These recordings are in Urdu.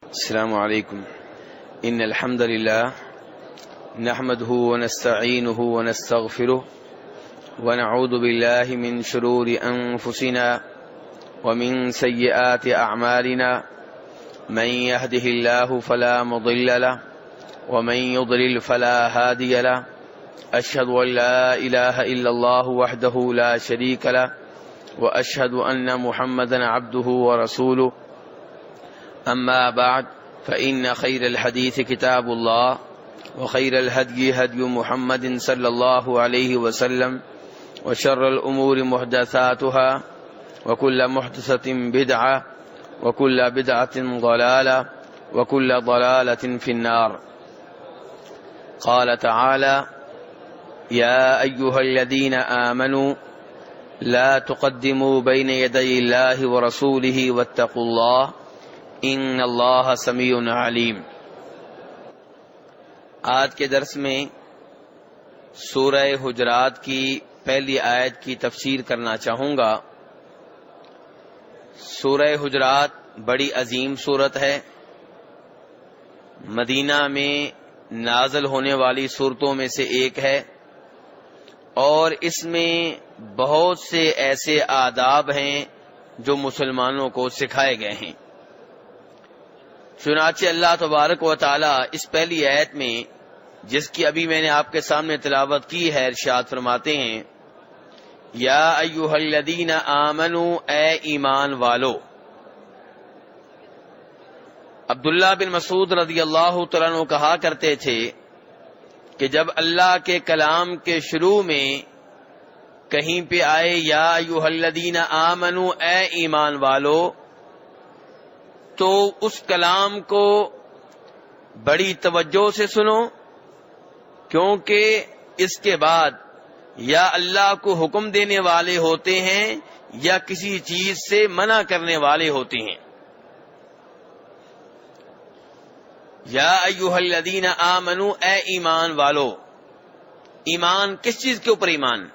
السلام علیکم ان الحمد للہ نحمده ونستعینه ونستغفره ونعوذ باللہ من شرور انفسنا ومن سیئات اعمالنا من يهده الله فلا مضل له ومن يضلل فلا هادي له اشهد ان لا اله الا الله وحده لا شريك له واشهد ان محمدا عبده ورسوله اما بعد فان خير الحديث كتاب الله وخير الهدي هدي محمد صلى الله عليه وسلم وشر الامور محدثاتها وكل محدثة بدعة وكل بدعة ضلالة وكل ضلالة في النار. قال تعالى: يا أيها الذين آمنوا لا تقدموا بين يدي الله ورسوله واتقوا الله ان اللہ سمیع علیم. آج کے درس میں سورہ حجرات کی پہلی آیت کی تفسیر کرنا چاہوں گا. سورہ حجرات بڑی عظیم سورت ہے، مدینہ میں نازل ہونے والی سورتوں میں سے ایک ہے، اور اس میں بہت سے ایسے آداب ہیں جو مسلمانوں کو سکھائے گئے ہیں. چنانچہ اللہ تبارک و تعالی اس پہلی آیت میں، جس کی ابھی میں نے آپ کے سامنے تلاوت کی ہے، ارشاد فرماتے ہیں: یا ایھا الذین آمنوا، اے ایمان والو. عبداللہ بن مسعود رضی اللہ تعالیٰ عنہ کہا کرتے تھے کہ جب اللہ کے کلام کے شروع میں کہیں پہ آئے یا ایھا الذین آمنوا، اے ایمان والو، تو اس کلام کو بڑی توجہ سے سنو، کیونکہ اس کے بعد یا اللہ کو حکم دینے والے ہوتے ہیں یا کسی چیز سے منع کرنے والے ہوتے ہیں. یا ایھا الذین آمنوا، اے ایمان والو. ایمان کس چیز کے اوپر ایمان؟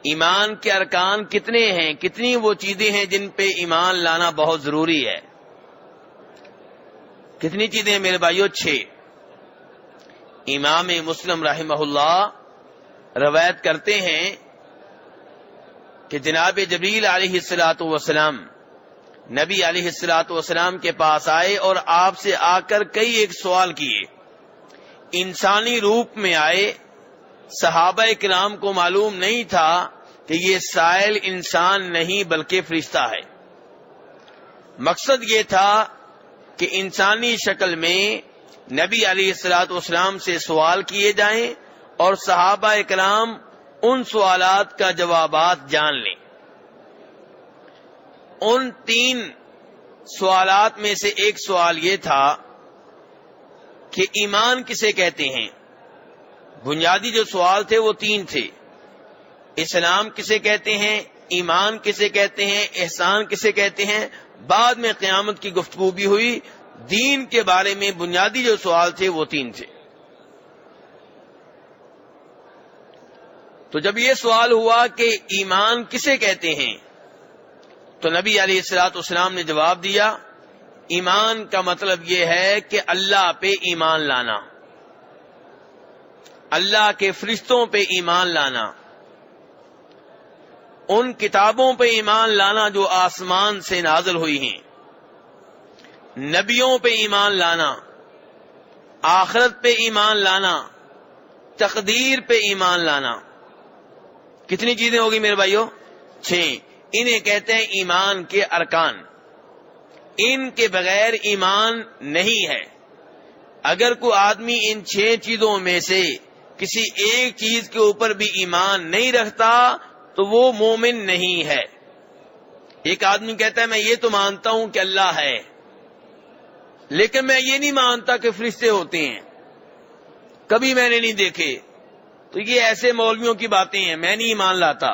ایمان کے ارکان کتنے ہیں؟ کتنی وہ چیزیں ہیں جن پہ ایمان لانا بہت ضروری ہے؟ کتنی چیزیں ہیں میرے بھائیو؟ 6. امام مسلم رحمہ اللہ روایت کرتے ہیں کہ جناب جبریل علیہ الصلوۃ والسلام نبی علیہ الصلوۃ والسلام کے پاس آئے اور آپ سے آ کر کئی ایک سوال کیے. انسانی روپ میں آئے. صحابہ کرام کو معلوم نہیں تھا کہ یہ سائل انسان نہیں بلکہ فرشتہ ہے. مقصد یہ تھا کہ انسانی شکل میں نبی علیہ الصلوۃ والسلام سے سوال کیے جائیں اور صحابہ کرام ان سوالات کا جوابات جان لیں. ان 3 سوالات میں سے ایک سوال یہ تھا کہ ایمان کسے کہتے ہیں. بنیادی جو سوال تھے وہ 3 تھے. اسلام کسے کہتے ہیں، ایمان کسے کہتے ہیں، احسان کسے کہتے ہیں. بعد میں قیامت کی گفتگو بھی ہوئی. دین کے بارے میں بنیادی جو سوال تھے وہ 3 تھے. تو جب یہ سوال ہوا کہ ایمان کسے کہتے ہیں، تو نبی علیہ الصلوۃ والسلام نے جواب دیا: ایمان کا مطلب یہ ہے کہ اللہ پہ ایمان لانا، اللہ کے فرشتوں پہ ایمان لانا، ان کتابوں پہ ایمان لانا جو آسمان سے نازل ہوئی ہیں، نبیوں پہ ایمان لانا، آخرت پہ ایمان لانا، تقدیر پہ ایمان لانا. کتنی چیزیں ہوگی میرے بھائیو؟ 6. انہیں کہتے ہیں ایمان کے ارکان. ان کے بغیر ایمان نہیں ہے. اگر کوئی آدمی ان 6 چیزوں میں سے کسی ایک چیز کے اوپر بھی ایمان نہیں رکھتا تو وہ مومن نہیں ہے. ایک آدمی کہتا ہے میں یہ تو مانتا ہوں کہ اللہ ہے، لیکن میں یہ نہیں مانتا کہ فرشتے ہوتے ہیں، کبھی میں نے نہیں دیکھے، تو یہ ایسے مولویوں کی باتیں ہیں، میں نہیں ایمان لاتا.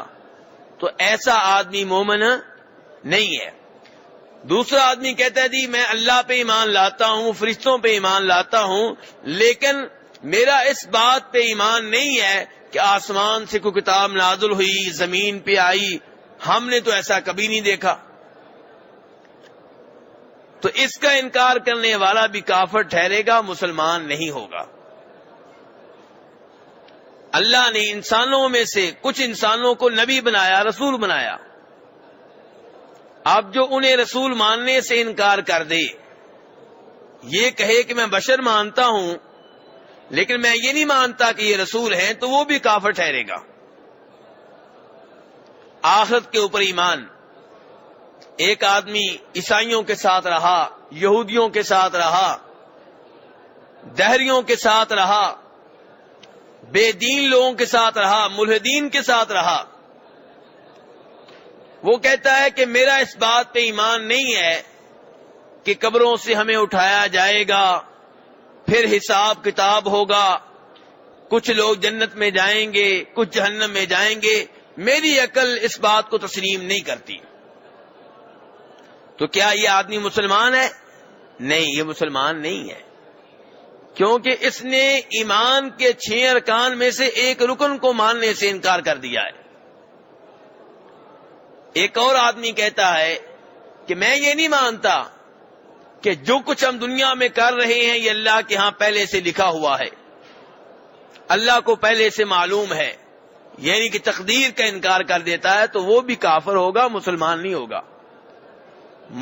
تو ایسا آدمی مومن نہیں ہے. دوسرا آدمی کہتا ہے جی میں اللہ پہ ایمان لاتا ہوں، فرشتوں پہ ایمان لاتا ہوں، لیکن میرا اس بات پہ ایمان نہیں ہے کہ آسمان سے کوئی کتاب نازل ہوئی، زمین پہ آئی، ہم نے تو ایسا کبھی نہیں دیکھا. تو اس کا انکار کرنے والا بھی کافر ٹھہرے گا، مسلمان نہیں ہوگا۔ اللہ نے انسانوں میں سے کچھ انسانوں کو نبی بنایا، رسول بنایا۔ اب جو انہیں رسول ماننے سے انکار کر دے، یہ کہے کہ میں بشر مانتا ہوں لیکن میں یہ نہیں مانتا کہ یہ رسول ہیں، تو وہ بھی کافر ٹھہرے گا۔ آخرت کے اوپر ایمان، ایک آدمی عیسائیوں کے ساتھ رہا، یہودیوں کے ساتھ رہا، دہریوں کے ساتھ رہا، بے دین لوگوں کے ساتھ رہا، ملحدین کے ساتھ رہا، وہ کہتا ہے کہ میرا اس بات پہ ایمان نہیں ہے کہ قبروں سے ہمیں اٹھایا جائے گا، پھر حساب کتاب ہوگا، کچھ لوگ جنت میں جائیں گے، کچھ جہنم میں جائیں گے، میری عقل اس بات کو تسلیم نہیں کرتی۔ تو کیا یہ آدمی مسلمان ہے؟ نہیں، یہ مسلمان نہیں ہے، کیونکہ اس نے ایمان کے 6 ارکان میں سے ایک رکن کو ماننے سے انکار کر دیا ہے۔ ایک اور آدمی کہتا ہے کہ میں یہ نہیں مانتا کہ جو کچھ ہم دنیا میں کر رہے ہیں یہ اللہ کے ہاں پہلے سے لکھا ہوا ہے، اللہ کو پہلے سے معلوم ہے، یعنی کہ تقدیر کا انکار کر دیتا ہے، تو وہ بھی کافر ہوگا، مسلمان نہیں ہوگا۔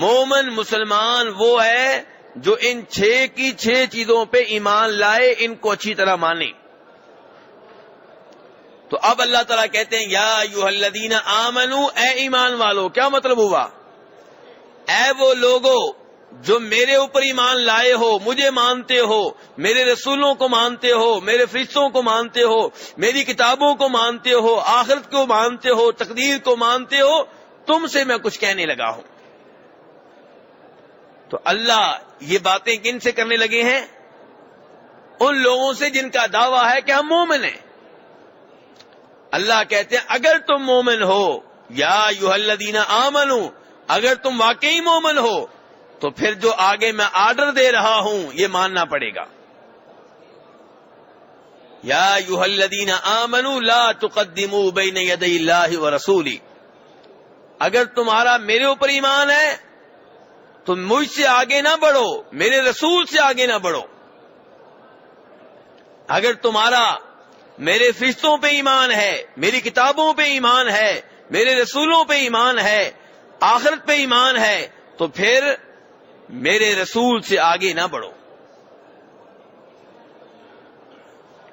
مومن مسلمان وہ ہے جو ان 6 کی 6 چیزوں پہ ایمان لائے، ان کو اچھی طرح مانے۔ تو اب اللہ تعالیٰ کہتے ہیں یا ایھا الذین آمنو، اے ایمان والو۔ کیا مطلب ہوا؟ اے وہ لوگو جو میرے اوپر ایمان لائے ہو، مجھے مانتے ہو، میرے رسولوں کو مانتے ہو، میرے فرشتوں کو مانتے ہو، میری کتابوں کو مانتے ہو، آخرت کو مانتے ہو، تقدیر کو مانتے ہو، تم سے میں کچھ کہنے لگا ہوں۔ تو اللہ یہ باتیں کن سے کرنے لگے ہیں؟ ان لوگوں سے جن کا دعویٰ ہے کہ ہم مومن ہیں۔ اللہ کہتے ہیں اگر تم مومن ہو، یا ایھا الذین آمنو، اگر تم واقعی مومن ہو تو پھر جو آگے میں آرڈر دے رہا ہوں یہ ماننا پڑے گا۔ یا ایھا الذین آمنو لا تقدموا بین یدی اللہ ورسولہ، اگر تمہارا میرے اوپر ایمان ہے تو مجھ سے آگے نہ بڑھو، میرے رسول سے آگے نہ بڑھو۔ اگر تمہارا میرے فرشتوں پہ ایمان ہے، میری کتابوں پہ ایمان ہے، میرے رسولوں پہ ایمان ہے، آخرت پہ ایمان ہے، تو پھر میرے رسول سے آگے نہ بڑھو۔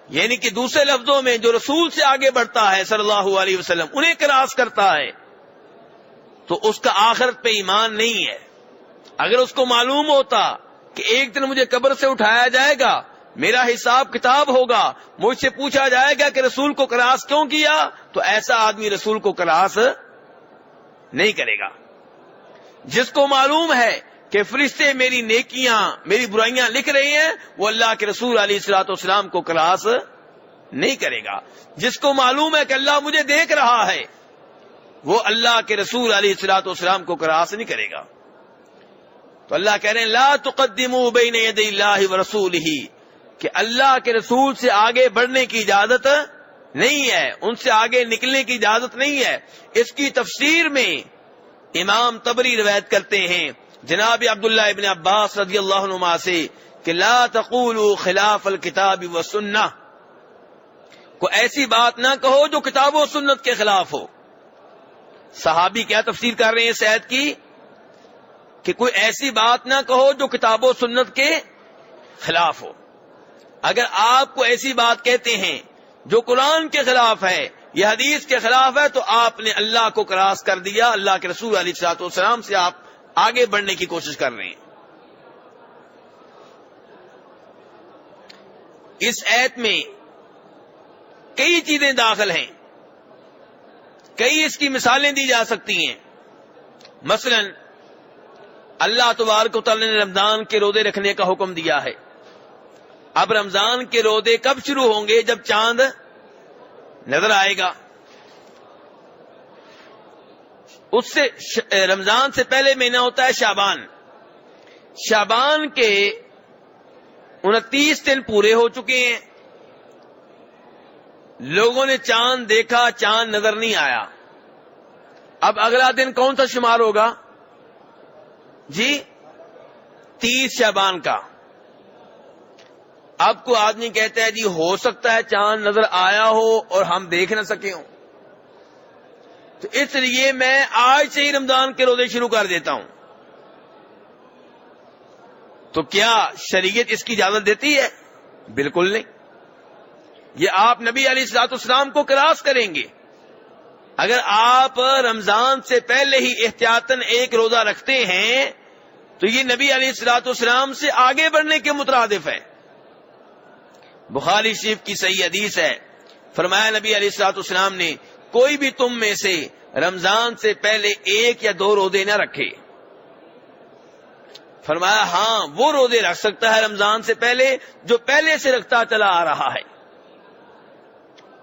یعنی کہ دوسرے لفظوں میں جو رسول سے آگے بڑھتا ہے صلی اللہ علیہ وسلم، انہیں کراس کرتا ہے، تو اس کا آخرت پہ ایمان نہیں ہے۔ اگر اس کو معلوم ہوتا کہ ایک دن مجھے قبر سے اٹھایا جائے گا، میرا حساب کتاب ہوگا، مجھ سے پوچھا جائے گا کہ رسول کو کراس کیوں کیا، تو ایسا آدمی رسول کو کراس نہیں کرے گا۔ جس کو معلوم ہے کہ فرشتے میری نیکیاں میری برائیاں لکھ رہے ہیں، وہ اللہ کے رسول علیہ الصلوۃ والسلام کو کراس نہیں کرے گا۔ جس کو معلوم ہے کہ اللہ مجھے دیکھ رہا ہے، وہ اللہ کے رسول علیہ الصلوۃ والسلام کو کراس نہیں کرے گا۔ تو اللہ کہہ رہے ہیں لا تقدموا بین یدی اللہ ورسولہ، کہ اللہ کے رسول سے آگے بڑھنے کی اجازت نہیں ہے، ان سے آگے نکلنے کی اجازت نہیں ہے۔ اس کی تفسیر میں امام طبری روایت کرتے ہیں جناب عبداللہ ابن عباس رضی اللہ عنہما سے کہ لا تقولوا خلاف الکتاب والسنہ، کو ایسی بات نہ کہو جو کتاب و سنت کے خلاف ہو۔ صحابی کیا تفسیر کر رہے ہیں اس آیت کی؟ کہ کوئی ایسی بات نہ کہو جو کتاب و سنت کے خلاف ہو۔ اگر آپ کو ایسی بات کہتے ہیں جو قرآن کے خلاف ہے، یہ حدیث کے خلاف ہے، تو آپ نے اللہ کو کراس کر دیا، اللہ کے رسول علیہ الصلوۃ والسلام سے آپ آگے بڑھنے کی کوشش کر رہے ہیں۔ اس آیت میں کئی چیزیں داخل ہیں، کئی اس کی مثالیں دی جا سکتی ہیں۔ مثلا اللہ تبارک و تعالی نے رمضان کے روزے رکھنے کا حکم دیا ہے۔ اب رمضان کے روزے کب شروع ہوں گے؟ جب چاند نظر آئے گا۔ اس سے رمضان سے پہلے مہینہ ہوتا ہے شعبان۔ شعبان کے 29 دن پورے ہو چکے ہیں، لوگوں نے چاند دیکھا، چاند نظر نہیں آیا۔ اب اگلا دن کون سا شمار ہوگا؟ جی 30 شعبان کا. اب کو آدمی کہتا ہے جی ہو سکتا ہے چاند نظر آیا ہو اور ہم دیکھ نہ سکے ہوں، تو اس لیے میں آج سے ہی رمضان کے روزے شروع کر دیتا ہوں. تو کیا شریعت اس کی اجازت دیتی ہے؟ بالکل نہیں. یہ آپ نبی علیہ الصلوۃ والسلام کو کراس کریں گے. اگر آپ رمضان سے پہلے ہی احتیاطاً ایک روزہ رکھتے ہیں تو یہ نبی علیہ الصلوۃ والسلام سے آگے بڑھنے کے مترادف ہے. بخاری شریف کی صحیح حدیث ہے، فرمایا نبی علیہ الصلوۃ والسلام نے کوئی بھی تم میں سے رمضان سے پہلے 1 یا 2 روزے نہ رکھے. فرمایا ہاں وہ روزے رکھ سکتا ہے رمضان سے پہلے جو پہلے سے رکھتا چلا آ رہا ہے.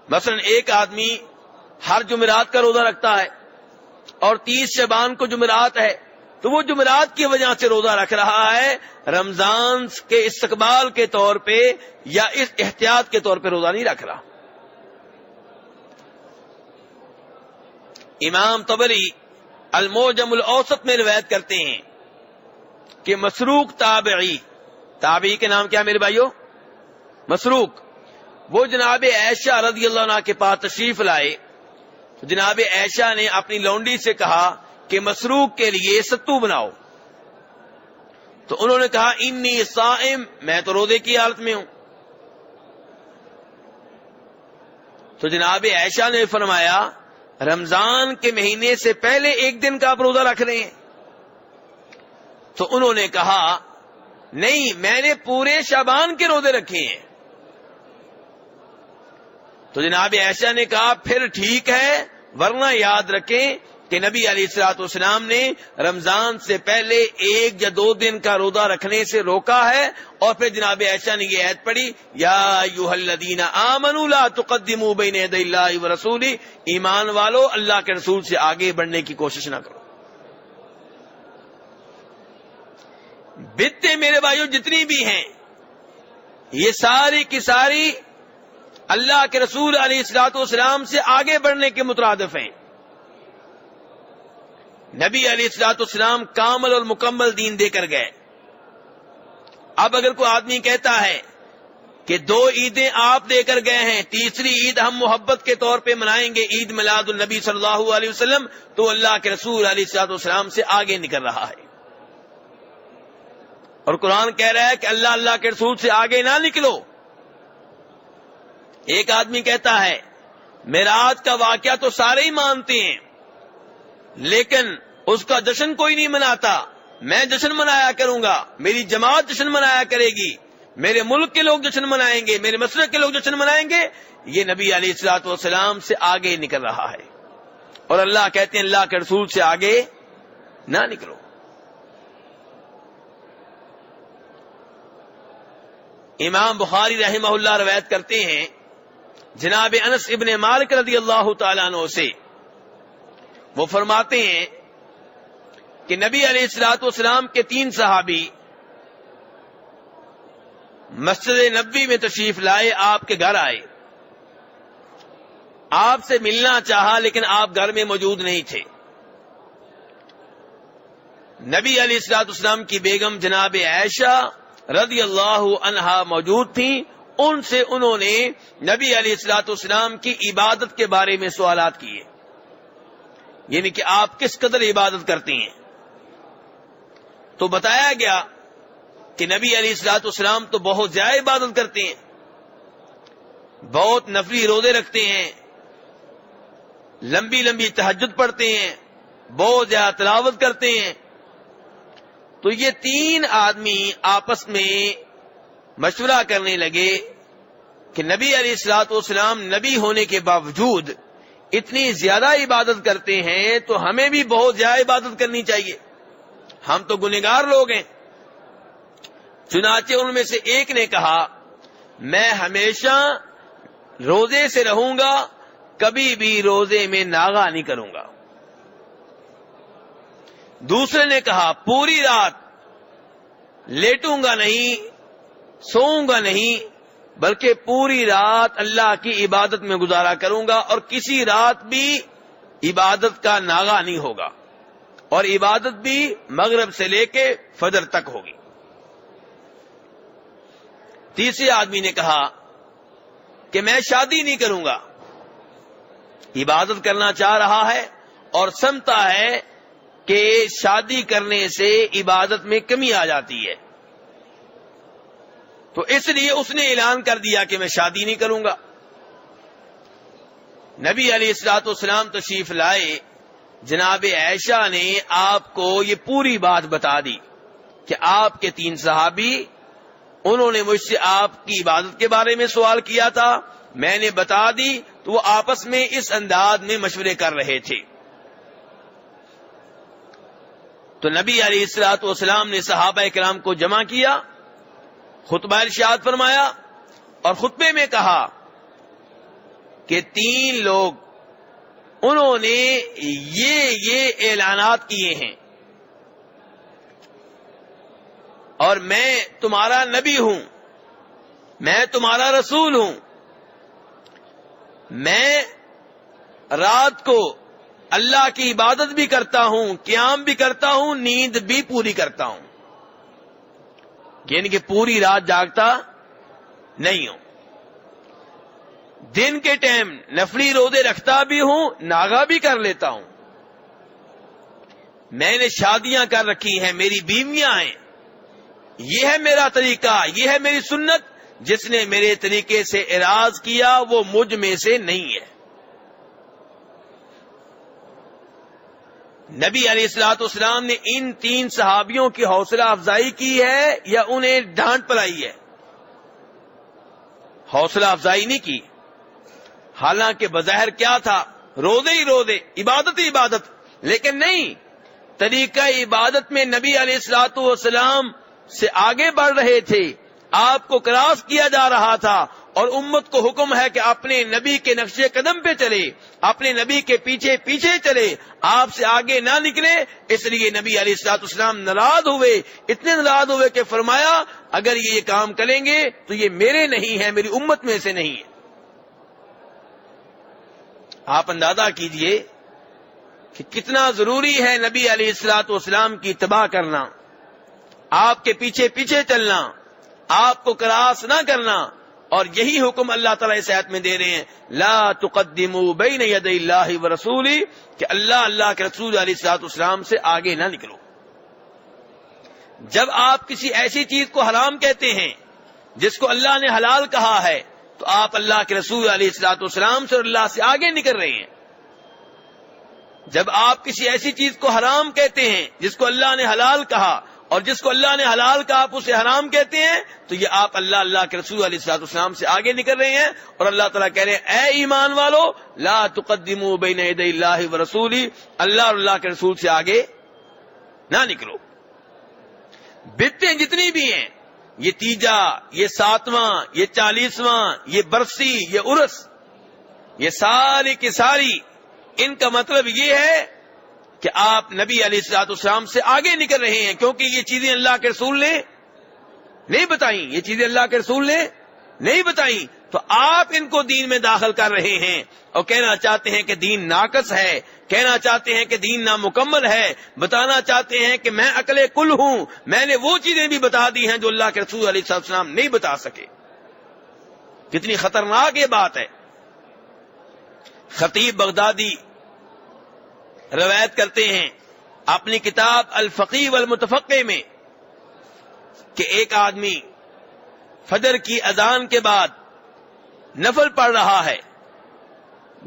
مثلا ایک آدمی ہر جمعرات کا روزہ رکھتا ہے اور 30 شعبان کو جمعرات ہے، تو وہ جمعرات کی وجہ سے روزہ رکھ رہا ہے، رمضان کے استقبال کے طور پہ یا اس احتیاط کے طور پہ روزہ نہیں رکھ رہا. امام طبری المعجم الاوسط میں روایت کرتے ہیں کہ مسروق تابعی کے نام کیا میرے بھائیو؟ مسروق. وہ جناب عائشہ رضی اللہ عنہ کے پاس تشریف لائے. جناب عائشہ نے اپنی لونڈی سے کہا کہ مسروق کے لیے ستو بناؤ. تو انہوں نے کہا انی صائم، میں تو روزے کی حالت میں ہوں. تو جناب عائشہ نے فرمایا رمضان کے مہینے سے پہلے 1 دن کا آپ روزہ رکھ رہے ہیں؟ تو انہوں نے کہا نہیں، میں نے پورے شعبان کے روزے رکھے ہیں. تو جناب عائشہ نے کہا پھر ٹھیک ہے، ورنہ یاد رکھیں کہ نبی علیہ الصلوۃ والسلام نے رمضان سے پہلے 1 یا 2 دن کا روزہ رکھنے سے روکا ہے. اور پھر جناب عائشہ نے یہ آیت پڑھی یا ایھا الذین آمنوا لا تقدموا بین یدی اللہ ورسولہ، ایمان والو اللہ کے رسول سے آگے بڑھنے کی کوشش نہ کرو. بدعتیں میرے بھائیوں جتنی بھی ہیں یہ ساری کی ساری اللہ کے رسول علیہ الصلوۃ والسلام سے آگے بڑھنے کے مترادف ہیں. نبی علیہ الصلوۃ والسلام کامل اور مکمل دین دے کر گئے. اب اگر کوئی آدمی کہتا ہے کہ 2 عیدیں آپ دے کر گئے ہیں، تیسری عید ہم محبت کے طور پہ منائیں گے، عید میلاد النبی صلی اللہ علیہ وسلم، تو اللہ کے رسول علیہ الصلوۃ والسلام سے آگے نکل رہا ہے. اور قرآن کہہ رہا ہے کہ اللہ کے رسول سے آگے نہ نکلو. ایک آدمی کہتا ہے معراج کا واقعہ تو سارے ہی مانتے ہیں لیکن اس کا جشن کوئی نہیں مناتا، میں جشن منایا کروں گا، میری جماعت جشن منایا کرے گی، میرے ملک کے لوگ جشن منائیں گے، میرے مسلک کے لوگ جشن منائیں گے. یہ نبی علیہ الصلوۃ والسلام سے آگے نکل رہا ہے. اور اللہ کہتے ہیں اللہ کے رسول سے آگے نہ نکلو. امام بخاری رحمہ اللہ روایت کرتے ہیں جناب انس ابن مالک رضی اللہ تعالیٰ عنہ سے، وہ فرماتے ہیں کہ نبی علیہ الصلوۃ والسلام کے 3 صحابی مسجد نبوی میں تشریف لائے، آپ کے گھر آئے، آپ سے ملنا چاہا لیکن آپ گھر میں موجود نہیں تھے. نبی علیہ الصلوۃ والسلام کی بیگم جناب عائشہ رضی اللہ عنہا موجود تھیں. ان سے انہوں نے نبی علیہ الصلوۃ والسلام کی عبادت کے بارے میں سوالات کیے، یعنی کہ آپ کس قدر عبادت کرتے ہیں. تو بتایا گیا کہ نبی علیہ الصلوۃ والسلام تو بہت زیادہ عبادت کرتے ہیں، بہت نفلی روزے رکھتے ہیں، لمبی لمبی تہجد پڑھتے ہیں، بہت زیادہ تلاوت کرتے ہیں. تو یہ 3 آدمی آپس میں مشورہ کرنے لگے کہ نبی علیہ الصلوۃ والسلام نبی ہونے کے باوجود اتنی زیادہ عبادت کرتے ہیں تو ہمیں بھی بہت زیادہ عبادت کرنی چاہیے، ہم تو گنہگار لوگ ہیں. چنانچہ ان میں سے ایک نے کہا میں ہمیشہ روزے سے رہوں گا، کبھی بھی روزے میں ناغہ نہیں کروں گا. دوسرے نے کہا پوری رات لیٹوں گا نہیں، سوؤں گا نہیں، بلکہ پوری رات اللہ کی عبادت میں گزارا کروں گا اور کسی رات بھی عبادت کا ناغہ نہیں ہوگا، اور عبادت بھی مغرب سے لے کے فجر تک ہوگی. تیسرے آدمی نے کہا کہ میں شادی نہیں کروں گا، عبادت کرنا چاہ رہا ہے اور سمجھتا ہے کہ شادی کرنے سے عبادت میں کمی آ جاتی ہے، تو اس لیے اس نے اعلان کر دیا کہ میں شادی نہیں کروں گا۔ نبی علیہ الصلوۃ والسلام تشریف لائے، جناب عائشہ نے آپ کو یہ پوری بات بتا دی کہ آپ کے 3 صحابی، انہوں نے مجھ سے آپ کی عبادت کے بارے میں سوال کیا تھا، میں نے بتا دی، تو وہ آپس میں اس انداز میں مشورے کر رہے تھے۔ تو نبی علیہ الصلوۃ والسلام نے صحابہ کرام کو جمع کیا، خطبہ ارشاد فرمایا، اور خطبے میں کہا کہ 3 لوگ انہوں نے یہ اعلانات کیے ہیں، اور میں تمہارا نبی ہوں، میں تمہارا رسول ہوں، میں رات کو اللہ کی عبادت بھی کرتا ہوں، قیام بھی کرتا ہوں، نیند بھی پوری کرتا ہوں، یعنی کہ پوری رات جاگتا نہیں ہوں، دن کے ٹائم نفلی روزے رکھتا بھی ہوں، ناغا بھی کر لیتا ہوں، میں نے شادیاں کر رکھی ہیں، میری بیویاں ہیں، یہ ہے میرا طریقہ، یہ ہے میری سنت، جس نے میرے طریقے سے اعراض کیا وہ مجھ میں سے نہیں ہے۔ نبی علیہ الصلوۃ والسلام نے ان 3 صحابیوں کی حوصلہ افزائی کی ہے یا انہیں ڈانٹ پلائی ہے؟ حوصلہ افزائی نہیں کی، حالانکہ بظاہر کیا تھا، روزے ہی روزے، عبادت ہی عبادت، لیکن نہیں، طریقہ عبادت میں نبی علیہ الصلوۃ والسلام سے آگے بڑھ رہے تھے، آپ کو کراس کیا جا رہا تھا، اور امت کو حکم ہے کہ اپنے نبی کے نقش قدم پہ چلے، اپنے نبی کے پیچھے پیچھے چلے، آپ سے آگے نہ نکلے۔ اس لیے نبی علیہ الصلوۃ والسلام ناراض ہوئے، اتنے ناراض ہوئے کہ فرمایا اگر یہ کام کریں گے تو یہ میرے نہیں ہے، میری امت میں سے نہیں ہے۔ آپ اندازہ کیجئے کہ کتنا ضروری ہے نبی علیہ الصلوۃ والسلام کی اتباع کرنا، آپ کے پیچھے پیچھے چلنا، آپ کو کراس نہ کرنا، اور یہی حکم اللہ تعالیٰ اس آیت میں دے رہے ہیں، لا تقدموا بین یدی اللہ ورسولہ، کہ اللہ کے رسول علیہ الصلوۃ والسلام سے آگے نہ نکلو۔ جب آپ کسی ایسی چیز کو حرام کہتے ہیں جس کو اللہ نے حلال کہا ہے، تو آپ اللہ کے رسول علیہ الصلوۃ والسلام سے اور اللہ سے آگے نکل رہے ہیں۔ جب آپ کسی ایسی چیز کو حرام کہتے ہیں جس کو اللہ نے حلال کہا، اور جس کو اللہ نے حلال کہا آپ اسے حرام کہتے ہیں، تو یہ آپ اللہ کے رسول علیہ الصلوۃ والسلام سے آگے نکل رہے ہیں، اور اللہ تعالیٰ کہہ رہے ہیں اے ایمان والو لا تقدموا بین یدی اللہ ورسولہ، اللہ اور اللہ کے رسول سے آگے نہ نکلو۔ بدعتیں جتنی بھی ہیں، یہ تیجا، یہ 7واں، یہ 40واں، یہ برسی، یہ عرس، یہ ساری کی ساری، ان کا مطلب یہ ہے کہ آپ نبی علیہ الصلوۃ والسلام سے آگے نکل رہے ہیں، کیونکہ یہ چیزیں اللہ کے رسول نے نہیں بتائیں، یہ چیزیں اللہ کے رسول نے نہیں بتائیں، تو آپ ان کو دین میں داخل کر رہے ہیں، اور کہنا چاہتے ہیں کہ دین ناقص ہے، کہنا چاہتے ہیں کہ دین نامکمل ہے، بتانا چاہتے ہیں کہ میں عقل کل ہوں، میں نے وہ چیزیں بھی بتا دی ہیں جو اللہ کے رسول علیہ الصلوۃ والسلام نہیں بتا سکے۔ کتنی خطرناک یہ بات ہے۔ خطیب بغدادی روایت کرتے ہیں اپنی کتاب الفقیہ والمتفقہ میں کہ ایک آدمی فجر کی اذان کے بعد نفل پڑھ رہا ہے،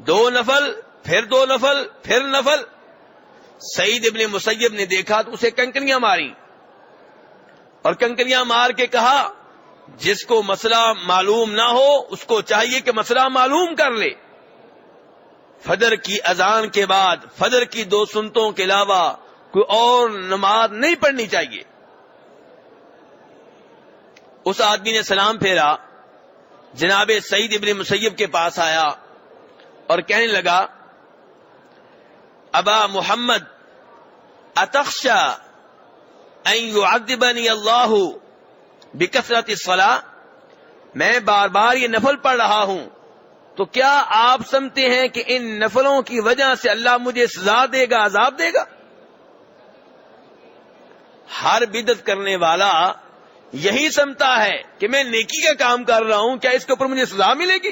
2 نفل، پھر 2 نفل، پھر نفل۔ سعید ابن مسیب نے دیکھا تو اسے کنکریاں ماری، اور کنکریاں مار کے کہا جس کو مسئلہ معلوم نہ ہو اس کو چاہیے کہ مسئلہ معلوم کر لے۔ فجر کی اذان کے بعد فجر کی 2 سنتوں کے علاوہ کوئی اور نماز نہیں پڑھنی چاہیے۔ اس آدمی نے سلام پھیرا، جناب سعید ابن مسیب کے پاس آیا اور کہنے لگا ابا محمد اتخشى ان يعذبني اللہ بکثرت الصلاۃ، میں بار بار یہ نفل پڑھ رہا ہوں، تو کیا آپ سمجھتے ہیں کہ ان نفلوں کی وجہ سے اللہ مجھے سزا دے گا، عذاب دے گا؟ ہر بدعت کرنے والا یہی سمتا ہے کہ میں نیکی کا کام کر رہا ہوں، کیا اس کے اوپر مجھے سزا ملے گی؟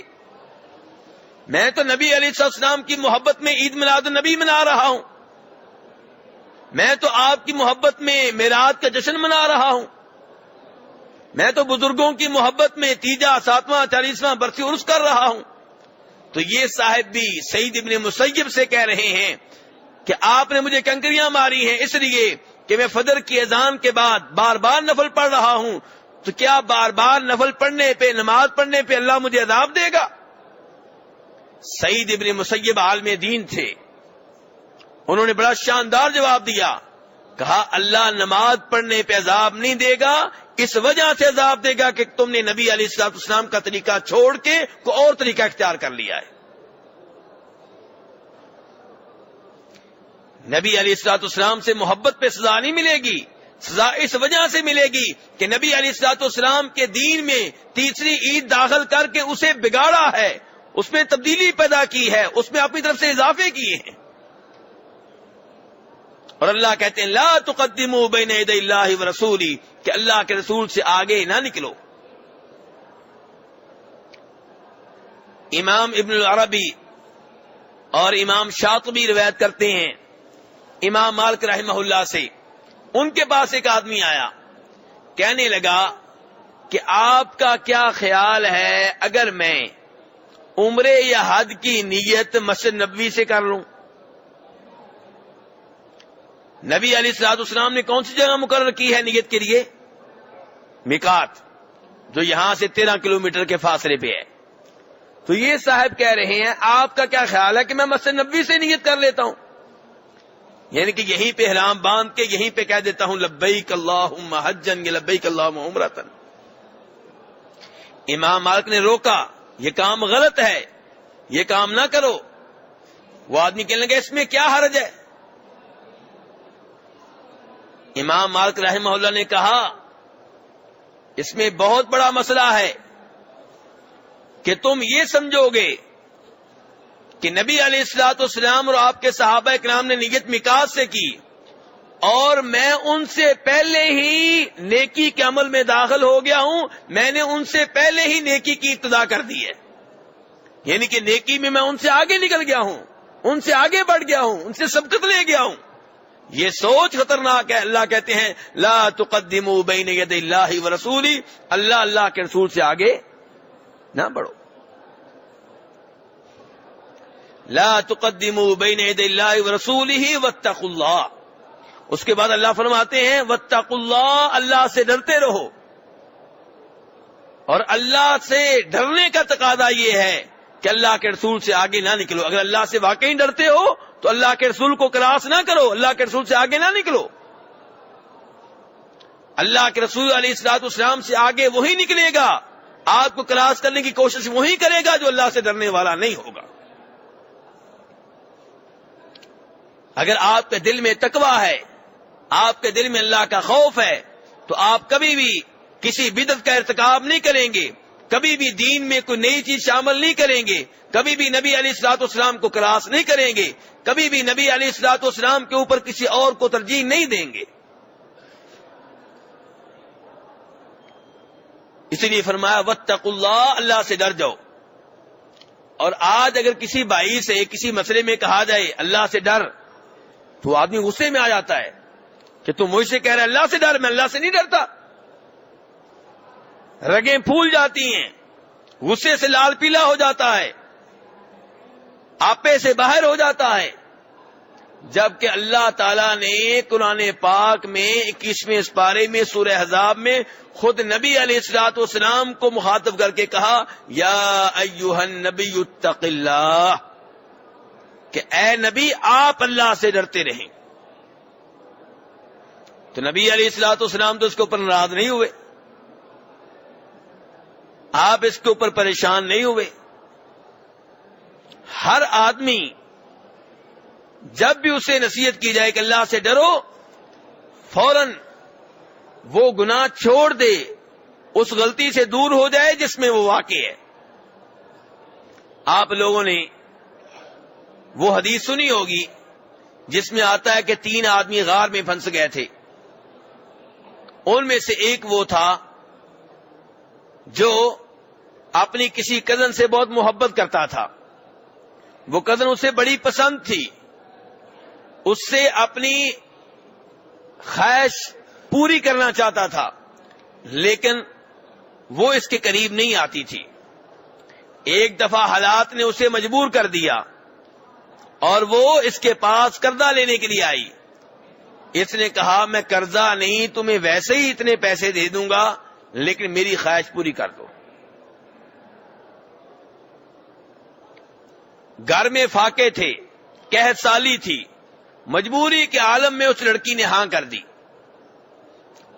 میں تو نبی علیہ السلام کی محبت میں عید میلاد النبی منا رہا ہوں، میں تو آپ کی محبت میں میلاد کا جشن منا رہا ہوں، میں تو بزرگوں کی محبت میں تیجا 7واں 40واں برسی عرس کر رہا ہوں۔ تو یہ صاحب بھی سعید ابن مسیب سے کہہ رہے ہیں کہ آپ نے مجھے کنکریاں ماری ہیں اس لیے کہ میں فجر کی اذان کے بعد بار بار نفل پڑھ رہا ہوں، تو کیا بار بار نفل پڑھنے پہ، نماز پڑھنے پہ اللہ مجھے عذاب دے گا؟ سعید ابن مسیب عالم دین تھے، انہوں نے بڑا شاندار جواب دیا، کہا اللہ نماز پڑھنے پہ عذاب نہیں دے گا، اس وجہ سے عذاب دے گا کہ تم نے نبی علیہ السلام کا طریقہ چھوڑ کے کوئی اور طریقہ اختیار کر لیا ہے۔ نبی علیہ السلام سے محبت پہ سزا نہیں ملے گی، سزا اس وجہ سے ملے گی کہ نبی علیہ السلام کے دین میں تیسری عید داخل کر کے اسے بگاڑا ہے، اس میں تبدیلی پیدا کی ہے، اس میں اپنی طرف سے اضافے کیے ہیں۔ اور اللہ کہتے ہیں لا تقدموا بین یدی اللہ ورسولہ، کہ اللہ کے رسول سے آگے نہ نکلو۔ امام ابن العربی اور امام شاطبی روایت کرتے ہیں امام مالک رحمہ اللہ سے، ان کے پاس ایک آدمی آیا، کہنے لگا کہ آپ کا کیا خیال ہے اگر میں عمرے یا حج کی نیت مسجد نبوی سے کر لوں؟ نبی علیہ السلام نے کون سی جگہ مقرر کی ہے نیت کے لیے؟ میقات، جو یہاں سے 13 کلومیٹر کے فاصلے پہ ہے۔ تو یہ صاحب کہہ رہے ہیں آپ کا کیا خیال ہے کہ میں مسجد نبوی سے نیت کر لیتا ہوں، یعنی کہ یہیں پہ احرام باندھ کے یہیں پہ کہہ دیتا ہوں لبیک اللہم حجن یا لبیک اللہم عمرتن۔ امام مالک نے روکا، یہ کام غلط ہے، یہ کام نہ کرو۔ وہ آدمی کہنے لگا اس میں کیا حرج ہے؟ امام مالک رحمہ اللہ نے کہا اس میں بہت بڑا مسئلہ ہے کہ تم یہ سمجھو گے کہ نبی علیہ السلام اور آپ کے صحابہ کرام نے نیت میقات سے کی اور میں ان سے پہلے ہی نیکی کے عمل میں داخل ہو گیا ہوں، میں نے ان سے پہلے ہی نیکی کی ابتدا کر دی ہے، یعنی کہ نیکی میں ان سے آگے نکل گیا ہوں، ان سے آگے بڑھ گیا ہوں، ان سے سبقت لے گیا ہوں۔ یہ سوچ خطرناک ہے۔ اللہ کہتے ہیں لا تقدموا بین یدی اللہ ورسولہ، اللہ کے رسول سے آگے نہ بڑھو۔ لا تقدموا بین یدی اللہ ورسولہ واتقوا اللہ۔ اس کے بعد اللہ فرماتے ہیں واتقوا اللہ، اللہ سے ڈرتے رہو۔ اور اللہ سے ڈرنے کا تقاضا یہ ہے کہ اللہ کے رسول سے آگے نہ نکلو۔ اگر اللہ سے واقعی ڈرتے ہو تو اللہ کے رسول کو کراس نہ کرو، اللہ کے رسول سے آگے نہ نکلو۔ اللہ کے رسول علیہ السلام سے آگے وہی نکلے گا، آپ کو کراس کرنے کی کوشش وہی کرے گا جو اللہ سے ڈرنے والا نہیں ہوگا۔ اگر آپ کے دل میں تقویٰ ہے، آپ کے دل میں اللہ کا خوف ہے، تو آپ کبھی بھی کسی بدعت کا ارتکاب نہیں کریں گے، کبھی بھی دین میں کوئی نئی چیز شامل نہیں کریں گے، کبھی بھی نبی علیہ السلام کو کراس نہیں کریں گے، کبھی بھی نبی علیہ السلام کے اوپر کسی اور کو ترجیح نہیں دیں گے۔ اسی لیے فرمایا واتقوا اللہ، اللہ سے ڈر جاؤ۔ اور آج اگر کسی بھائی سے کسی مسئلے میں کہا جائے اللہ سے ڈر، تو آدمی غصے میں آ جاتا ہے کہ تم مجھ سے کہہ رہے اللہ سے ڈر، میں اللہ سے نہیں ڈرتا۔ رگیں پھول جاتی ہیں، غصے سے لال پیلا ہو جاتا ہے، آپے سے باہر ہو جاتا ہے، جبکہ اللہ تعالیٰ نے قرآن پاک میں 21ویں سپارے میں سورہ احزاب میں خود نبی علیہ السلام کو مخاطب کر کے کہا یا ایھا النبی اتق اللہ، کہ اے نبی آپ اللہ سے ڈرتے رہیں۔ تو نبی علیہ السلام تو اس کے اوپر ناراض نہیں ہوئے، آپ اس کے اوپر پریشان نہیں ہوئے۔ ہر آدمی جب بھی اسے نصیحت کی جائے کہ اللہ سے ڈرو، فوراً وہ گناہ چھوڑ دے، اس غلطی سے دور ہو جائے جس میں وہ واقع ہے۔ آپ لوگوں نے وہ حدیث سنی ہوگی جس میں آتا ہے کہ 3 آدمی غار میں پھنس گئے تھے، ان میں سے ایک وہ تھا جو اپنی کسی کزن سے بہت محبت کرتا تھا، وہ کزن اسے بڑی پسند تھی، اس سے اپنی خواہش پوری کرنا چاہتا تھا، لیکن وہ اس کے قریب نہیں آتی تھی۔ ایک دفعہ حالات نے اسے مجبور کر دیا اور وہ اس کے پاس قرضہ لینے کے لیے آئی۔ اس نے کہا میں قرضہ نہیں، تمہیں ویسے ہی اتنے پیسے دے دوں گا، لیکن میری خواہش پوری کر دو۔ گھر میں فاقے تھے، قحط سالی تھی، مجبوری کے عالم میں اس لڑکی نے ہاں کر دی۔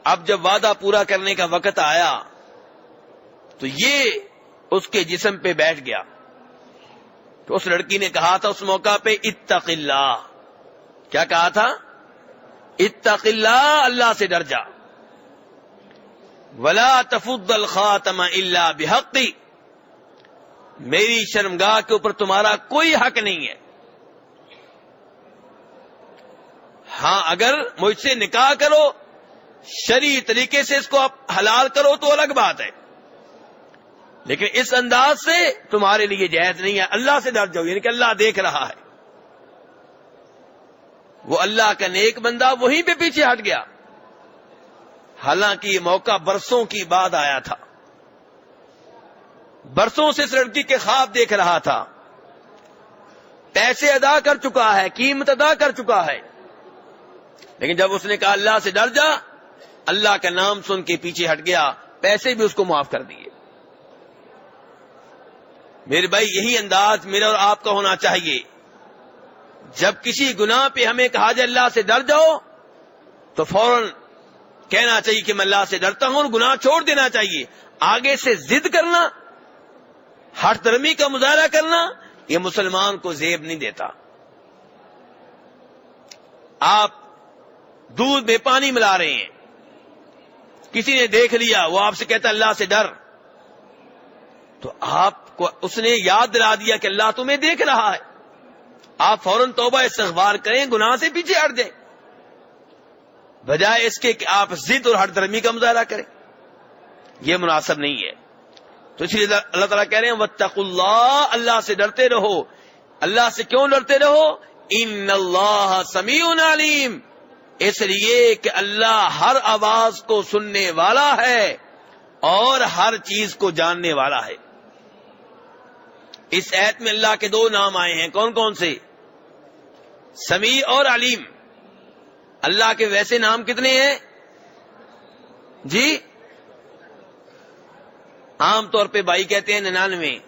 اب جب وعدہ پورا کرنے کا وقت آیا تو یہ اس کے جسم پہ بیٹھ گیا۔ تو اس لڑکی نے کہا تھا اس موقع پہ اتق اللہ، کیا کہا تھا؟ اتق اللہ، اللہ سے ڈر جا، ولا تفض الخاتم الا بحق، میری شرمگاہ کے اوپر تمہارا کوئی حق نہیں ہے۔ ہاں اگر مجھ سے نکاح کرو، شرعی طریقے سے اس کو آپ حلال کرو تو الگ بات ہے، لیکن اس انداز سے تمہارے لیے جائز نہیں ہے۔ اللہ سے ڈر جاؤ، یعنی کہ اللہ دیکھ رہا ہے۔ وہ اللہ کا نیک بندہ وہیں پہ پیچھے ہٹ گیا، حالانکہ یہ موقع برسوں کی بعد آیا تھا، برسوں سے اس لڑکی کے خواب دیکھ رہا تھا، پیسے ادا کر چکا ہے، قیمت ادا کر چکا ہے، لیکن جب اس نے کہا اللہ سے ڈر جا، اللہ کا نام سن کے پیچھے ہٹ گیا، پیسے بھی اس کو معاف کر دیے۔ میرے بھائی یہی انداز میرا اور آپ کا ہونا چاہیے۔ جب کسی گناہ پہ ہمیں کہا جائے اللہ سے ڈر جاؤ تو فوراً کہنا چاہیے کہ میں اللہ سے ڈرتا ہوں، اور گناہ چھوڑ دینا چاہیے۔ آگے سے ضد کرنا، ہٹ درمی کا مظاہرہ کرنا، یہ مسلمان کو زیب نہیں دیتا۔ آپ دودھ میں پانی ملا رہے ہیں، کسی نے دیکھ لیا، وہ آپ سے کہتا اللہ سے ڈر، تو آپ کو اس نے یاد دلا دیا کہ اللہ تمہیں دیکھ رہا ہے، آپ فوراً توبہ استغفار کریں، گناہ سے پیچھے ہٹ جائیں، بجائے اس کے کہ آپ ضد اور ہٹ درمی کا مظاہرہ کریں۔ یہ مناسب نہیں ہے۔ تو اس لیے اللہ تعالیٰ کہہ رہے ہیں واتقوا اللہ، اللہ سے ڈرتے رہو۔ اللہ سے کیوں ڈرتے رہو؟ ان اللہ سمیع علیم، اس لیے کہ اللہ ہر آواز کو سننے والا ہے اور ہر چیز کو جاننے والا ہے۔ اس آیت میں اللہ کے دو نام آئے ہیں، کون کون سے؟ سمیع اور علیم۔ اللہ کے ویسے نام کتنے ہیں جی؟ عام طور پہ بھائی کہتے ہیں 99،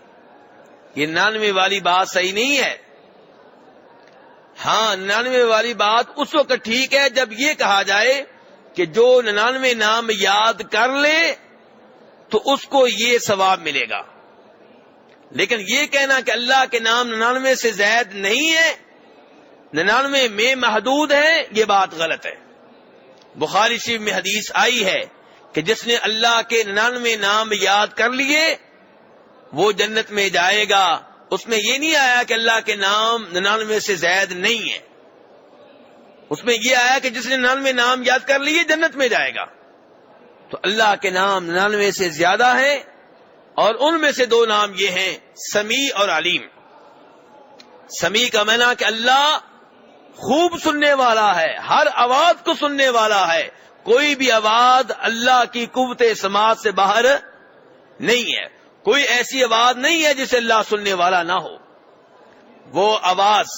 یہ 99 والی بات صحیح نہیں ہے۔ ہاں 99 والی بات اس وقت ٹھیک ہے جب یہ کہا جائے کہ جو 99 نام یاد کر لے تو اس کو یہ ثواب ملے گا، لیکن یہ کہنا کہ اللہ کے نام 99 سے زائد نہیں ہے، 99 میں محدود ہے، یہ بات غلط ہے۔ بخاری شریف میں حدیث آئی ہے کہ جس نے اللہ کے 99 نام یاد کر لیے وہ جنت میں جائے گا۔ اس میں یہ نہیں آیا کہ اللہ کے نام 99 سے زائد نہیں ہے، اس میں یہ آیا کہ جس نے 99 نام یاد کر لیے جنت میں جائے گا۔ تو اللہ کے نام 99 سے زیادہ ہیں، اور ان میں سے دو نام یہ ہیں سمیع اور علیم۔ سمیع کا معنی کہ اللہ خوب سننے والا ہے، ہر آواز کو سننے والا ہے، کوئی بھی آواز اللہ کی قوت سماعت سے باہر نہیں ہے، کوئی ایسی آواز نہیں ہے جسے اللہ سننے والا نہ ہو۔ وہ آواز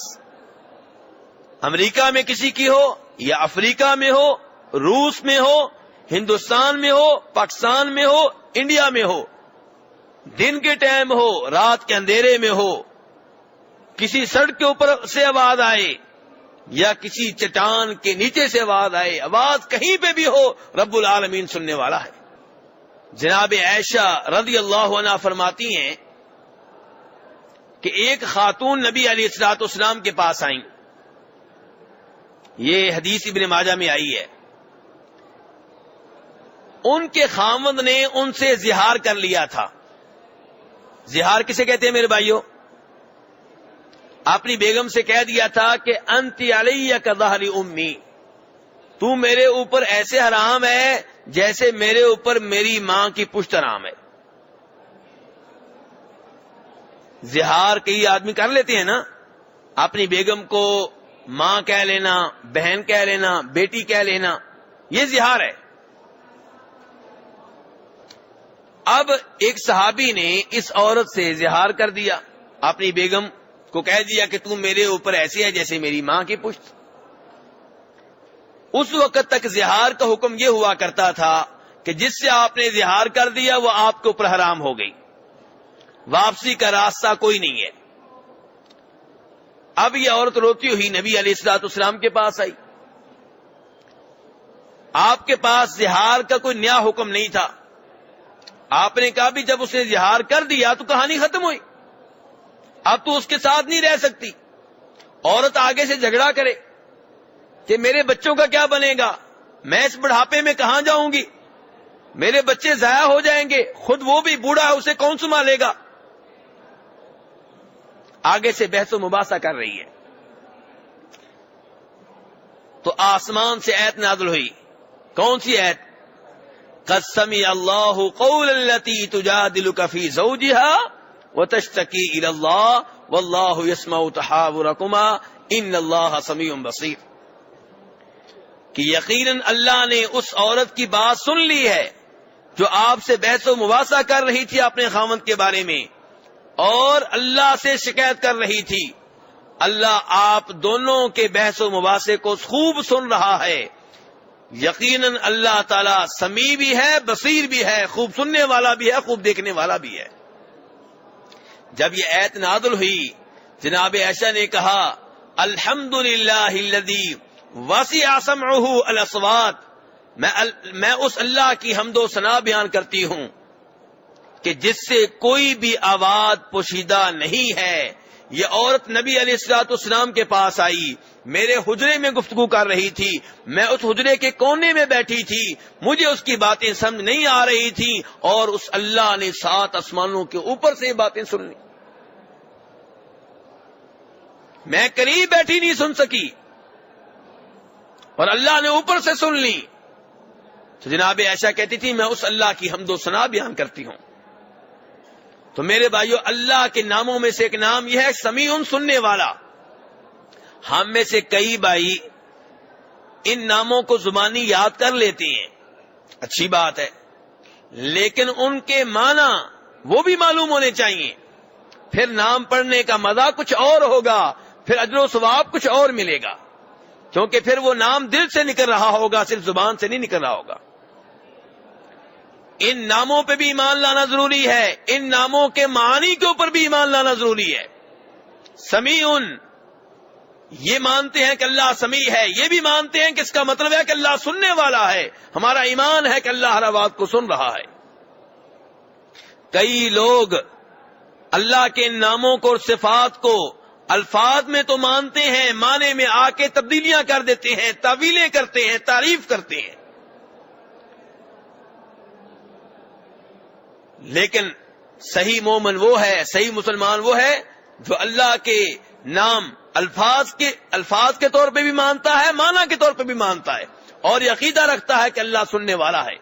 امریکہ میں کسی کی ہو یا افریقہ میں ہو، روس میں ہو، ہندوستان میں ہو، پاکستان میں ہو، انڈیا میں ہو، دن کے ٹائم ہو، رات کے اندھیرے میں ہو، کسی سڑک کے اوپر سے آواز آئے یا کسی چٹان کے نیچے سے آواز آئے، آواز کہیں پہ بھی ہو، رب العالمین سننے والا ہے۔ جناب عائشہ رضی اللہ عنہا فرماتی ہیں کہ ایک خاتون نبی علیہ الصلوۃ والسلام کے پاس آئیں، یہ حدیث ابن ماجہ میں آئی ہے۔ ان کے خاوند نے ان سے زہار کر لیا تھا۔ زہار کسے کہتے ہیں میرے بھائیوں؟ اپنی بیگم سے کہہ دیا تھا کہ انتی علیہ کظہر امی، تو میرے اوپر ایسے حرام ہے جیسے میرے اوپر میری ماں کی پشت حرام ہے۔ زہار کئی آدمی کر لیتے ہیں نا، اپنی بیگم کو ماں کہہ لینا، بہن کہہ لینا، بیٹی کہہ لینا، یہ زہار ہے۔ اب ایک صحابی نے اس عورت سے زہار کر دیا، اپنی بیگم کو کہہ دیا کہ تم میرے اوپر ایسے ہے جیسے میری ماں کی پشت۔ اس وقت تک زہار کا حکم یہ ہوا کرتا تھا کہ جس سے آپ نے زہار کر دیا وہ آپ کے اوپر حرام ہو گئی، واپسی کا راستہ کوئی نہیں ہے۔ اب یہ عورت روتی ہوئی نبی علیہ الصلوۃ والسلام کے پاس آئی۔ آپ کے پاس زہار کا کوئی نیا حکم نہیں تھا۔ آپ نے کہا بھی جب اس نے زہار کر دیا تو کہانی ختم ہوئی، اب تو اس کے ساتھ نہیں رہ سکتی۔ عورت آگے سے جھگڑا کرے کہ میرے بچوں کا کیا بنے گا، میں اس بڑھاپے میں کہاں جاؤں گی، میرے بچے ضائع ہو جائیں گے، خود وہ بھی بوڑھا ہے، اسے کون سنبھالے گا، آگے سے بحث و مباحثہ کر رہی ہے۔ تو آسمان سے آیت نازل ہوئی، کون سی آیت؟ قد سمع اللہ قول التی تجادلک فی زوجہا وتشتکی الی اللہ واللہ یسمع تحاورکما ان اللہ سمیع بصیر، کہ یقیناً اللہ نے اس عورت کی بات سن لی ہے جو آپ سے بحث و مباحثہ کر رہی تھی اپنے خاوند کے بارے میں اور اللہ سے شکایت کر رہی تھی۔ اللہ آپ دونوں کے بحث و مباحثے کو خوب سن رہا ہے۔ یقیناً اللہ تعالی سمیع بھی ہے، بصیر بھی ہے، خوب سننے والا بھی ہے، خوب دیکھنے والا بھی ہے۔ جب یہ آیت نازل ہوئی، جناب عائشہ نے کہا الحمدللہ الذی وسع سمعہ الاصوات، میں اس اللہ کی حمد و ثنا بیان کرتی ہوں کہ جس سے کوئی بھی آواز پوشیدہ نہیں ہے۔ یہ عورت نبی علیہ الصلوۃ والسلام کے پاس آئی، میرے حجرے میں گفتگو کر رہی تھی، میں اس حجرے کے کونے میں بیٹھی تھی، مجھے اس کی باتیں سمجھ نہیں آ رہی تھی اور اس اللہ نے 7 آسمانوں کے اوپر سے یہ باتیں سن لی، میں قریب بیٹھی نہیں سن سکی اور اللہ نے اوپر سے سن لی۔ تو جناب عائشہ کہتی تھی میں اس اللہ کی حمد و ثنا بیان کرتی ہوں۔ تو میرے بھائیو، اللہ کے ناموں میں سے ایک نام یہ ہے سمیع، سننے والا۔ ہم میں سے کئی بھائی ان ناموں کو زبانی یاد کر لیتے ہیں، اچھی بات ہے، لیکن ان کے معنی وہ بھی معلوم ہونے چاہیے، پھر نام پڑھنے کا مزہ کچھ اور ہوگا، پھر اجر و ثواب کچھ اور ملے گا، کیونکہ پھر وہ نام دل سے نکل رہا ہوگا، صرف زبان سے نہیں نکل رہا ہوگا۔ ان ناموں پہ بھی ایمان لانا ضروری ہے، ان ناموں کے معانی کے اوپر بھی ایمان لانا ضروری ہے۔ سمیع، یہ مانتے ہیں کہ اللہ سمیع ہے، یہ بھی مانتے ہیں کہ اس کا مطلب ہے کہ اللہ سننے والا ہے، ہمارا ایمان ہے کہ اللہ ہر آواز کو سن رہا ہے۔ کئی لوگ اللہ کے ناموں کو اور صفات کو الفاظ میں تو مانتے ہیں، معنی میں آ کے تبدیلیاں کر دیتے ہیں، تعویلیں کرتے ہیں، تعریف کرتے ہیں، لیکن صحیح مومن وہ ہے، صحیح مسلمان وہ ہے جو اللہ کے نام الفاظ کے طور پہ بھی مانتا ہے، معنی کے طور پہ بھی مانتا ہے اور یہ عقیدہ رکھتا ہے کہ اللہ سننے والا ہے۔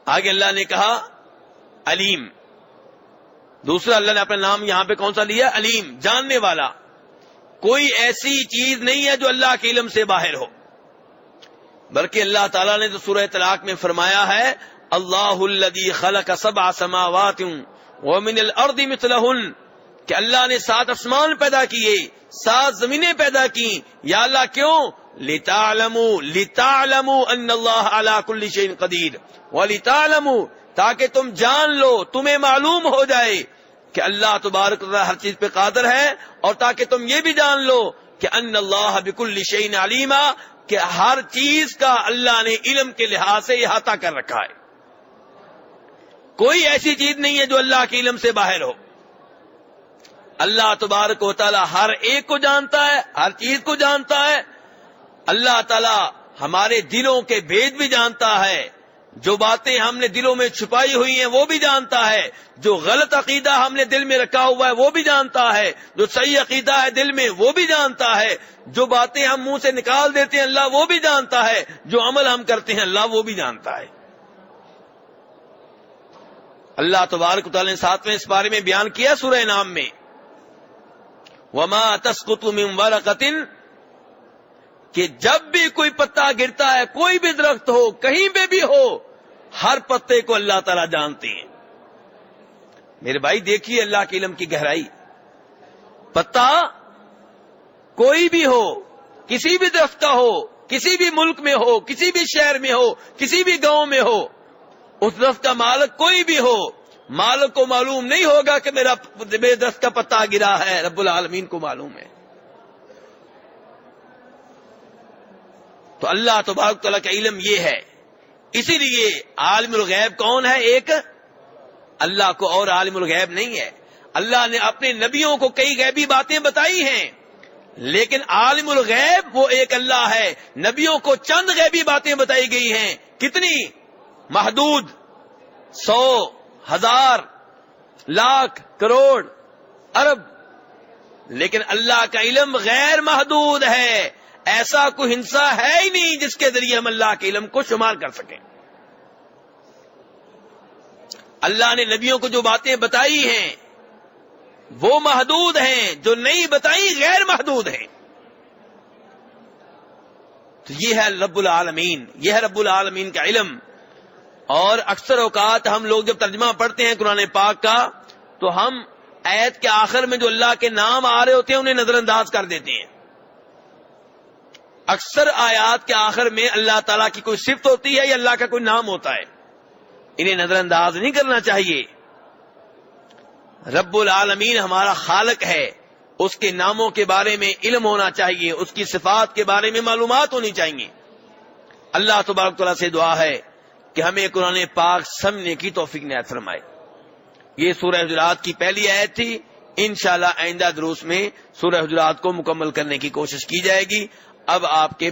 آگے اللہ نے کہا علیم، دوسرا اللہ نے اپنا نام یہاں پہ کون سا لیا؟ علیم، جاننے والا۔ کوئی ایسی چیز نہیں ہے جو اللہ کے علم سے باہر ہو، بلکہ اللہ تعالیٰ نے تو سورہ طلاق میں فرمایا ہے اللہ الذی خلق 7 سماوات ومن الارض مثلہن، کہ اللہ نے 7 آسمان پیدا کیے، 7 زمینیں پیدا کی۔ یا اللہ کیوں؟ لتعلموا ان اللہ علی کل شیء قدیر، ولتعلموا، تاکہ تم جان لو، تمہیں معلوم ہو جائے کہ اللہ تبارک و تعالی ہر چیز پہ قادر ہے، اور تاکہ تم یہ بھی جان لو کہ ان اللہ بکل شیء علیم، کہ ہر چیز کا اللہ نے علم کے لحاظ سے احاطہ کر رکھا ہے۔ کوئی ایسی چیز نہیں ہے جو اللہ کے علم سے باہر ہو۔ اللہ تبارک و تعالی ہر ایک کو جانتا ہے، ہر چیز کو جانتا ہے۔ اللہ تعالی ہمارے دلوں کے بھید بھی جانتا ہے، جو باتیں ہم نے دلوں میں چھپائی ہوئی ہیں وہ بھی جانتا ہے، جو غلط عقیدہ ہم نے دل میں رکھا ہوا ہے وہ بھی جانتا ہے، جو صحیح عقیدہ ہے دل میں وہ بھی جانتا ہے، جو باتیں ہم منہ سے نکال دیتے ہیں اللہ وہ بھی جانتا ہے، جو عمل ہم کرتے ہیں اللہ وہ بھی جانتا ہے۔ اللہ تبارک و تعالی نے 7ویں اس بارے میں بیان کیا سورہ نام میں، وما تسقط من ورقۃ، کہ جب بھی کوئی پتا گرتا ہے، کوئی بھی درخت ہو، کہیں پہ بھی ہو، ہر پتے کو اللہ تعالیٰ جانتے ہیں۔ میرے بھائی دیکھیے اللہ کے علم کی گہرائی، پتا کوئی بھی ہو، کسی بھی درخت کا ہو، کسی بھی ملک میں ہو، کسی بھی شہر میں ہو، کسی بھی گاؤں میں ہو، اس درخت کا مالک کوئی بھی ہو، مالک کو معلوم نہیں ہوگا کہ میرے درخت کا پتا گرا ہے، رب العالمین کو معلوم ہے۔ تو اللہ تبارک تعالیٰ کا علم یہ ہے، اسی لیے عالم الغیب کون ہے؟ ایک اللہ کو، اور عالم الغیب نہیں ہے۔ اللہ نے اپنے نبیوں کو کئی غیبی باتیں بتائی ہیں، لیکن عالم الغیب وہ ایک اللہ ہے۔ نبیوں کو چند غیبی باتیں بتائی گئی ہیں، کتنی؟ محدود، 100، 1000، لاکھ، کروڑ، ارب، لیکن اللہ کا علم غیر محدود ہے۔ ایسا کوئی ہنسا ہے ہی نہیں جس کے ذریعے ہم اللہ کے علم کو شمار کر سکیں۔ اللہ نے نبیوں کو جو باتیں بتائی ہیں وہ محدود ہیں، جو نہیں بتائی غیر محدود ہیں۔ تو یہ ہے رب العالمین، یہ ہے رب العالمین کا علم۔ اور اکثر اوقات ہم لوگ جب ترجمہ پڑھتے ہیں قرآن پاک کا تو ہم آیت کے آخر میں جو اللہ کے نام آ رہے ہوتے ہیں انہیں نظر انداز کر دیتے ہیں۔ اکثر آیات کے آخر میں اللہ تعالیٰ کی کوئی صفت ہوتی ہے یا اللہ کا کوئی نام ہوتا ہے، انہیں نظر انداز نہیں کرنا چاہیے۔ رب العالمین ہمارا خالق ہے، اس کے ناموں کے بارے میں علم ہونا چاہیے، اس کی صفات کے بارے میں معلومات ہونی چاہیے۔ اللہ تبارک تعالیٰ سے دعا ہے کہ ہمیں قرآن پاک سمجھنے کی توفیق عنایت فرمائے۔ یہ سورہ حجرات کی پہلی آیت تھی، انشاءاللہ آئندہ دروس میں سورہ حجرات کو مکمل کرنے کی کوشش کی جائے گی۔ اب آپ کے